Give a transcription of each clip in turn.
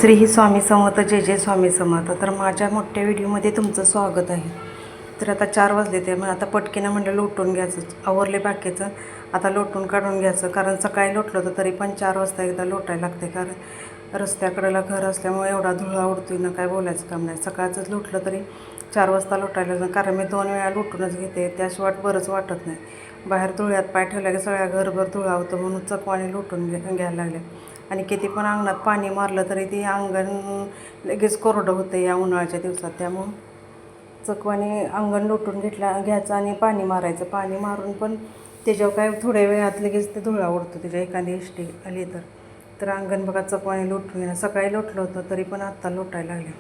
श्री स्वामी समर्थ, जय जय स्वामी समर्थ. तर माझ्या मोठ्या व्हिडिओमध्ये तुमचं स्वागत आहे. तर आता 4 वाजले ते मग आता पटकीनं म्हणलं लोटून घ्यायचं, आवरले बाकीचं. आता लोटून काढून घ्यायचं, कारण सकाळी लोटलं होतं तरी पण 4 वाजता एकदा लोटायला लागते, कारण रस्त्याकडेला घर असल्यामुळे एवढा धुळा उडतोय ना, काय बोलायचं काम नाही. सकाळचंच लोटलं तरी 4 वाजता लोटायला, कारण मी 2 वेळा लोटूनच घेते, त्याशिवाय बरंच वाटत नाही. बाहेर धुळ्यात पाय ठेवला की सगळ्या घरभर धुळा होतं, म्हणून चकवाने लोटून घ्यायला लागले. आणि किती पण अंगणात पाणी मारलं तरी ते अंगण लगेच कोरडं होतं या उन्हाळ्याच्या दिवसात. त्यामुळं चकवाने अंगण लोटून घ्यायचं आणि पाणी मारायचं. पाणी मारून पण त्याच्यावर काय थोड्या वेळात लगेच ते धुळा उडतो, त्याच्या एखादी इष्टी आली तर अंगण बघा चकवाने लोटून घेणं. सकाळी लोटलं होतं तरी पण आत्ता लोटायला लागले,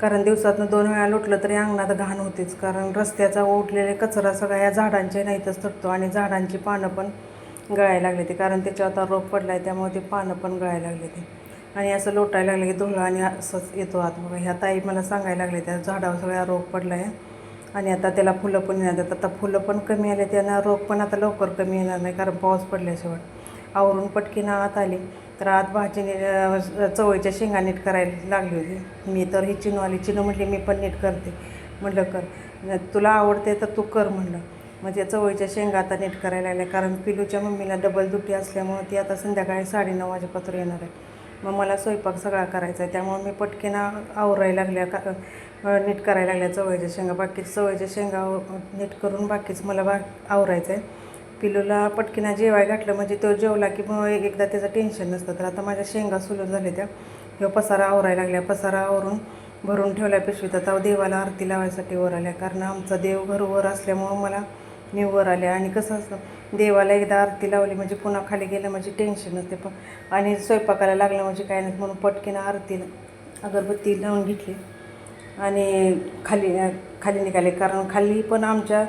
कारण दिवसातनं 2 वेळा लोटलं तरी अंगणात घाण होतेच. कारण रस्त्याचा उठलेले कचरा सगळ्या या झाडांच्या नाहीतच तटतो, आणि झाडांची पानं पण गळायला लागले ते, कारण त्याच्यावर आता रोग पडला आहे, त्यामुळे ते पानं पण गळायला लागले ते. आणि असं लोटायला लागलं की धुळा आणि असंच येतो आत. बघा ह्या ताई मला सांगायला लागले, त्या झाडावर सगळ्या रोग पडला आहे आणि आता त्याला फुलं पण येणार. आता फुलं पण कमी आले, त्यांना रोग पण आता लवकर कमी येणार नाही, कारण पाऊस पडल्याशिवाय. आवरून पटकीनं आत आली तर आत भाजीने चवळीच्या शेंगा नीट करायला लागली होती मी. तर ही चिनू म्हटली मी पण नीट करते. म्हटलं कर, तुला आवडते तर तू कर म्हणलं. म्हणजे चवळीच्या शेंगा आता नीट करायला लागल्या, कारण पिलूच्या मम्मीला डबल ड्युटी असल्यामुळं ती आता संध्याकाळी 9:30 वाजेपत्र येणार आहे. मग मला स्वयंपाक सगळा करायचा आहे, त्यामुळे मी पटकीनं आवरायला लागल्या, नीट करायला लागल्या चवळीच्या शेंगा. बाकीच्या चवळीच्या शेंगा नीट करून बाकीच मला आवरायचं आहे. पिलूला पटकीनं जेवाय घातलं म्हणजे तो जेवला की मग एकदा त्याचं टेन्शन नसतं. तर आता माझ्या शेंगा सुलून झाल्या, त्या ह्यो पसारा आवरायला लागल्या. पसारा आवरून भरून ठेवल्या पिशवीत. आता देवाला आरती लावायसाठी वर आल्या, कारण आमचा देवघर वर असल्यामुळं मी वर आले. आणि कसं असतं, देवाला एकदा आरती लावली म्हणजे पुन्हा खाली गेलं म्हणजे टेन्शन नसते, पण आणि स्वयंपाकाला लागलं म्हणजे काय नाही, म्हणून पटकीनं आरतीला अगरबत्ती लावून घेतली आणि खाली निघाले. कारण खाली पण आमच्या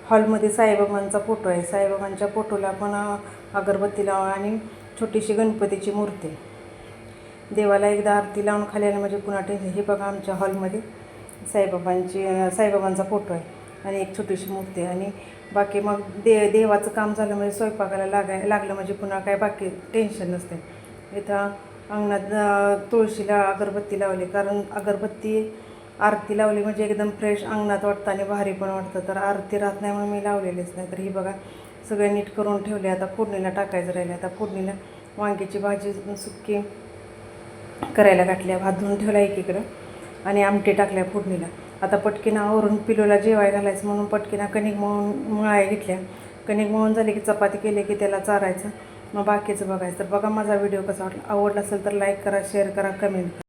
हॉलमध्ये साईबाबांचा फोटो आहे. साईबाबांच्या फोटोला पण अगरबत्ती लावा आणि छोटीशी गणपतीची मूर्ती. देवाला एकदा आरती लावून खाली आलं म्हणजे पुन्हा टेन्शन. हे बघा आमच्या हॉलमध्ये साईबाबांचा फोटो आहे आणि एक छोटीशी मूर्ती आहे. आणि बाकी मग देवाचं काम झालं म्हणजे स्वयंपाकाला लागलं म्हणजे पुन्हा काय बाकी टेन्शन नसते. इथं अंगणात तुळशीला अगरबत्ती लावली, कारण आरती लावली म्हणजे एकदम फ्रेश अंगणात वाटतं आणि भारी पण वाटतं. तर आरती राहत नाही म्हणून मी लावलेलीच नाही. तर ही बघा सगळे नीट करून ठेवले. आता फोडणीला टाकायचं राहिले. आता फोडणीला वांग्याची भाजी सुक्की करायला घातल्या, भात धुवून ठेवला एकीकडं आणि आमटी टाकल्या फोडणीला. आता पटकीनं आवरून पिलूला जेवाय घालायचं म्हणून पटकीनं कणिक मळाय घेतल्या. कणिक मळून झाली की चपाती केली की त्याला चारायचं, मग बाकीचं बघायचं. तर बघा माझा व्हिडिओ कसा आवडला असेल तर लाईक करा, शेअर करा, कमेंट करा.